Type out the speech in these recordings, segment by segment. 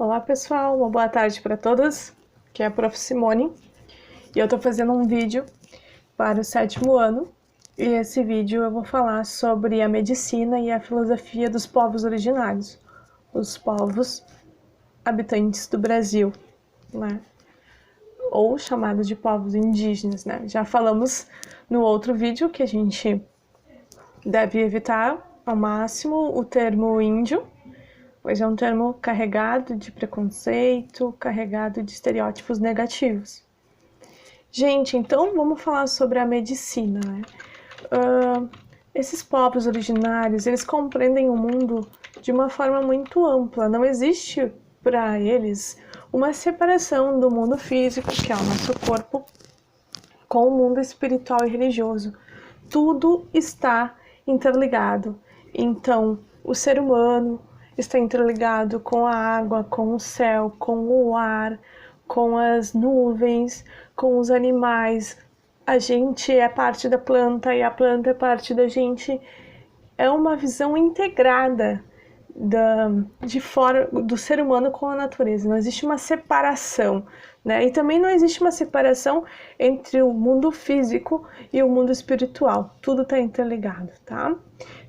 Olá pessoal, uma boa tarde para todos, que é a Prof. Simone e eu estou fazendo um vídeo para o 7º ano e esse vídeo eu vou falar sobre a medicina e a filosofia dos povos originários, os povos habitantes do Brasil, né? Ou chamados de povos indígenas, né? Já falamos no outro vídeo que a gente deve evitar ao máximo o termo índio, pois é um termo carregado de preconceito, carregado de estereótipos negativos. Gente, então vamos falar sobre a medicina, né? Esses povos originários, eles compreendem o mundo de uma forma muito ampla. Não existe para eles uma separação do mundo físico, que é o nosso corpo, com o mundo espiritual e religioso. Tudo está interligado. Então, o ser humano está interligado com a água, com o céu, com o ar, com as nuvens, com os animais. A gente é parte da planta e a planta é parte da gente. É uma visão integrada do ser humano com a natureza. Não existe uma separação, né? E também não existe uma separação entre o mundo físico e o mundo espiritual. Tudo está interligado, tá?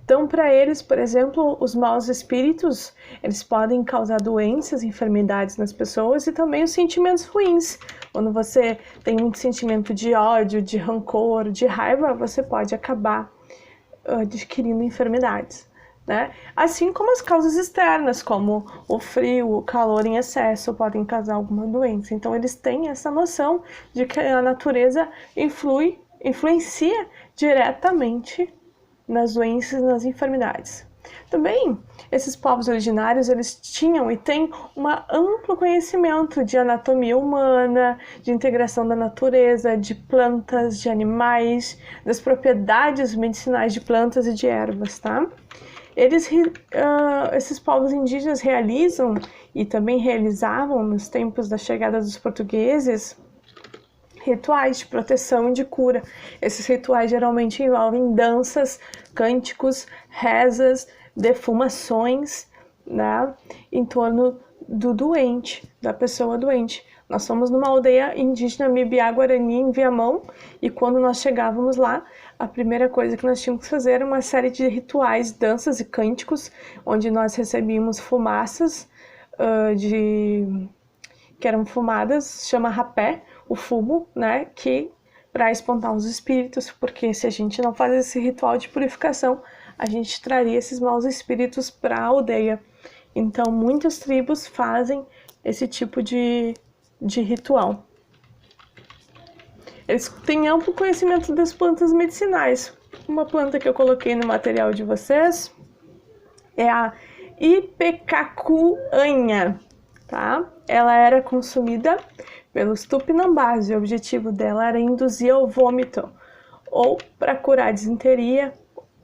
Então, para eles, por exemplo, os maus espíritos, eles podem causar doenças, enfermidades nas pessoas e também os sentimentos ruins. Quando você tem muito sentimento de ódio, de rancor, de raiva, você pode acabar adquirindo enfermidades, né? Assim como as causas externas, como o frio, o calor em excesso, podem causar alguma doença. Então, eles têm essa noção de que a natureza influencia diretamente nas doenças e nas enfermidades. Também, esses povos originários, eles tinham e têm um amplo conhecimento de anatomia humana, de integração da natureza, de plantas, de animais, das propriedades medicinais de plantas e de ervas, tá? Esses povos indígenas realizam e também realizavam, nos tempos da chegada dos portugueses, rituais de proteção e de cura. Esses rituais geralmente envolvem danças, cânticos, rezas, defumações, né, em torno do doente, da pessoa doente. Nós fomos numa aldeia indígena Mibiá-Guarani, em Viamão, e quando nós chegávamos lá, a primeira coisa que nós tínhamos que fazer era uma série de rituais, danças e cânticos, onde nós recebíamos fumaças que eram fumadas, chama rapé, o fumo, né, que para espantar os espíritos, porque se a gente não faz esse ritual de purificação, a gente traria esses maus espíritos para a aldeia. Então, muitas tribos fazem esse tipo de ritual. Eles têm amplo conhecimento das plantas medicinais. Uma planta que eu coloquei no material de vocês é a ipecacuanha, tá? Ela era consumida pelos tupinambás e o objetivo dela era induzir ao vômito ou para curar disenteria.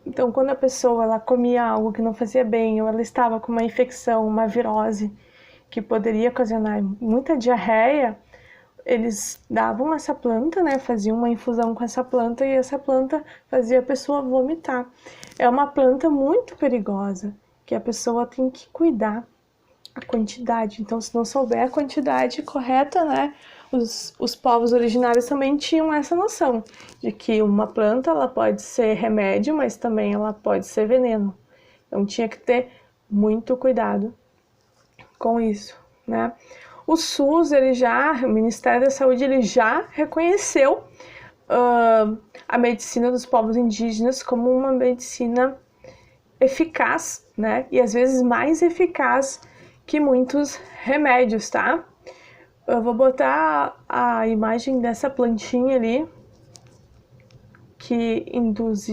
Então, quando a pessoa ela comia algo que não fazia bem ou ela estava com uma infecção, uma virose que poderia ocasionar muita diarreia, eles davam essa planta, né, faziam uma infusão com essa planta e essa planta fazia a pessoa vomitar. É uma planta muito perigosa que a pessoa tem que cuidar a quantidade. Então, se não souber a quantidade correta, né, os povos originários também tinham essa noção de que uma planta ela pode ser remédio, mas também ela pode ser veneno. Então, tinha que ter muito cuidado com isso, né? O SUS, o Ministério da Saúde, ele já reconheceu a medicina dos povos indígenas como uma medicina eficaz, né? E às vezes mais eficaz que muitos remédios, tá? Eu vou botar a imagem dessa plantinha ali que induz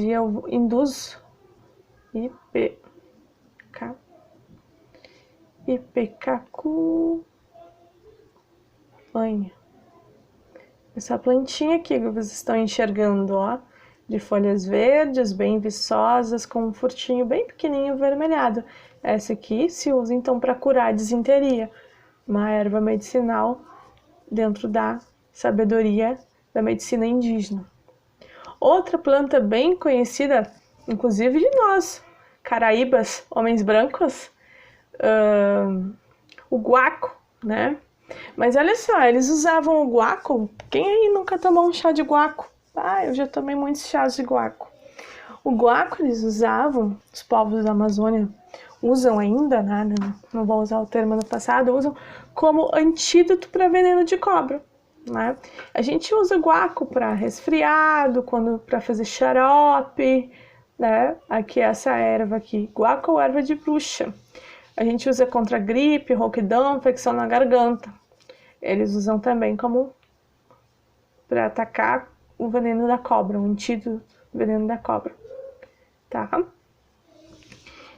ipecacuanha. Essa plantinha aqui que vocês estão enxergando, ó, de folhas verdes, bem viçosas, com um furtinho bem pequenininho avermelhado. Essa aqui se usa então para curar a disenteria, uma erva medicinal dentro da sabedoria da medicina indígena. Outra planta bem conhecida, inclusive de nós, caraíbas, homens brancos, o guaco, né? Mas olha só, eles usavam o guaco. Quem aí nunca tomou um chá de guaco? Ah, eu já tomei muitos chás de guaco. O guaco eles usavam, os povos da Amazônia usam ainda, né? Não vou usar o termo no passado, usam como antídoto para veneno de cobra, né? A gente usa guaco para resfriado, para fazer xarope, né? Aqui essa erva aqui, guaco ou erva de bruxa. A gente usa contra gripe, rouquidão, infecção na garganta. Eles usam também como para atacar o veneno da cobra, o antídoto do veneno da cobra, tá?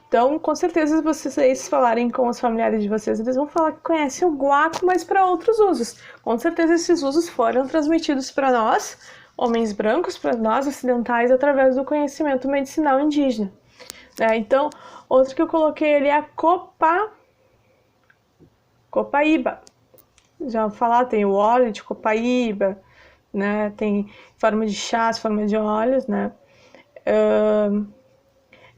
Então, com certeza, se vocês falarem com os familiares de vocês, eles vão falar que conhecem o guaco, mas para outros usos. Com certeza, esses usos foram transmitidos para nós, homens brancos, para nós ocidentais, através do conhecimento medicinal indígena. Então, outro que eu coloquei ali é a copaíba. Já vou falar, tem o óleo de copaíba, né? Tem forma de chás, forma de óleos, né?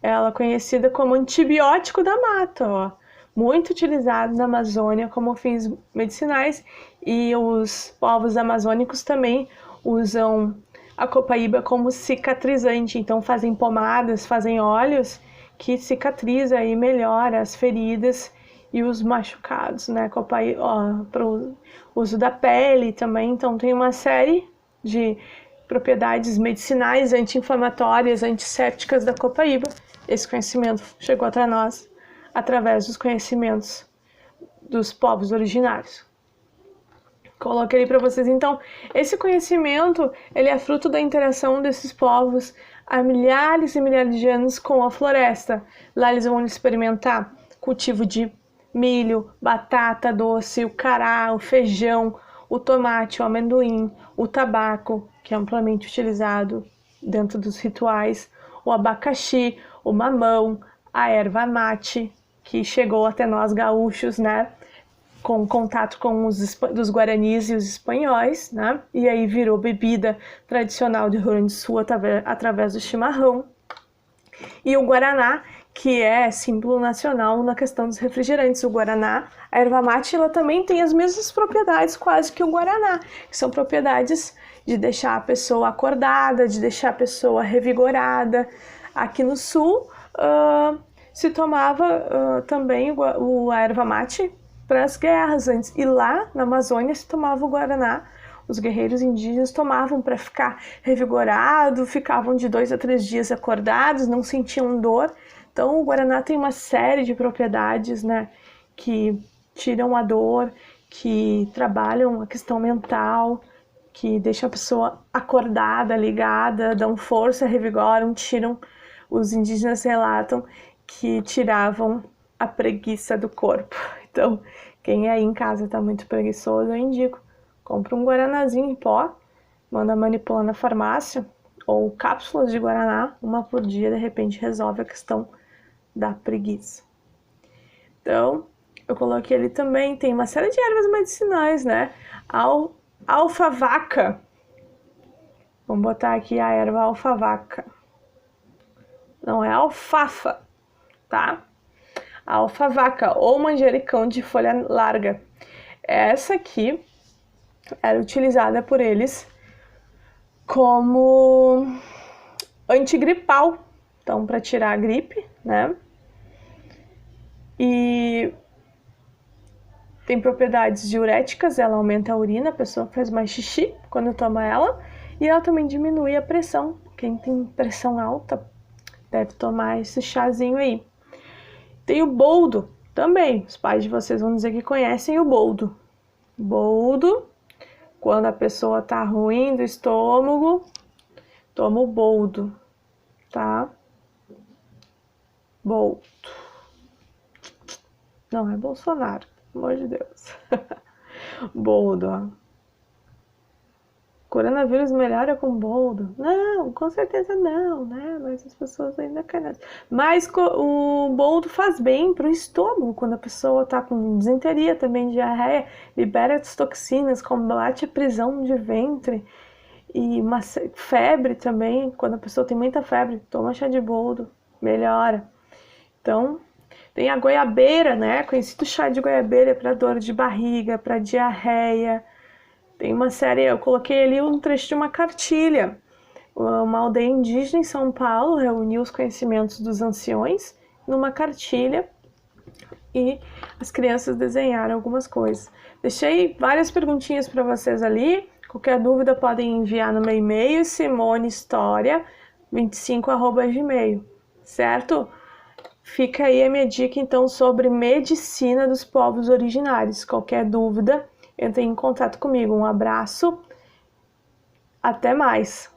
Ela é conhecida como antibiótico da mata, ó. Muito utilizado na Amazônia como fins medicinais, e os povos amazônicos também usam a copaíba como cicatrizante, então fazem pomadas, fazem óleos que cicatriza e melhora as feridas e os machucados, né? Copaíba, para o uso da pele também, então tem uma série de propriedades medicinais, anti-inflamatórias, antissépticas da copaíba. Esse conhecimento chegou até nós através dos conhecimentos dos povos originários. Coloquei para vocês, então, esse conhecimento, ele é fruto da interação desses povos há milhares e milhares de anos com a floresta. Lá eles vão experimentar cultivo de milho, batata doce, o cará, o feijão, o tomate, o amendoim, o tabaco, que é amplamente utilizado dentro dos rituais, o abacaxi, o mamão, a erva mate, que chegou até nós gaúchos, né? Com contato com dos guaranis e os espanhóis, né? E aí virou bebida tradicional do Rio Grande do Sul através do chimarrão. E o guaraná, que é símbolo nacional na questão dos refrigerantes. O guaraná, a erva mate, ela também tem as mesmas propriedades quase que o guaraná, que são propriedades de deixar a pessoa acordada, de deixar a pessoa revigorada. Aqui no sul se tomava também a erva mate para as guerras antes. E lá na Amazônia se tomava o guaraná. Os guerreiros indígenas tomavam para ficar revigorado, ficavam de 2 a 3 dias acordados, não sentiam dor. Então o guaraná tem uma série de propriedades, né, que tiram a dor, que trabalham a questão mental, que deixam a pessoa acordada, ligada, dão força, revigoram, tiram. Os indígenas relatam que tiravam a preguiça do corpo. Então, quem aí em casa está muito preguiçoso, eu indico, compra um guaranazinho em pó, manda manipular na farmácia, ou cápsulas de guaraná, uma por dia, de repente resolve a questão da preguiça. Então, eu coloquei ali também, tem uma série de ervas medicinais, né? Alfavaca. Vamos botar aqui a erva alfavaca. Não é alfafa, tá? Alfavaca ou manjericão de folha larga. Essa aqui era utilizada por eles como antigripal, então para tirar a gripe, né? E tem propriedades diuréticas, ela aumenta a urina, a pessoa faz mais xixi quando toma ela, e ela também diminui a pressão. Quem tem pressão alta deve tomar esse chazinho aí. Tem o boldo também, os pais de vocês vão dizer que conhecem o boldo. Boldo, quando a pessoa tá ruim do estômago, toma o boldo, tá? Boldo. Não é Bolsonaro, pelo amor de Deus. Boldo, ó. Coronavírus melhora com boldo? Não, com certeza não, né? Mas as pessoas ainda caem. Mas o boldo faz bem pro estômago, quando a pessoa tá com disenteria, também diarreia, libera as toxinas, combate a prisão de ventre e uma febre também, quando a pessoa tem muita febre, toma chá de boldo, melhora. Então, Tem a goiabeira, né? Conhecido chá de goiabeira para dor de barriga, para diarreia. Tem uma série, eu coloquei ali um trecho de uma cartilha. Uma aldeia indígena em São Paulo reuniu os conhecimentos dos anciões numa cartilha e as crianças desenharam algumas coisas. Deixei várias perguntinhas para vocês ali. Qualquer dúvida podem enviar no meu e-mail simonehistoria25@gmail, certo? Fica aí a minha dica então sobre medicina dos povos originários. Qualquer dúvida, entre em contato comigo. Um abraço, até mais!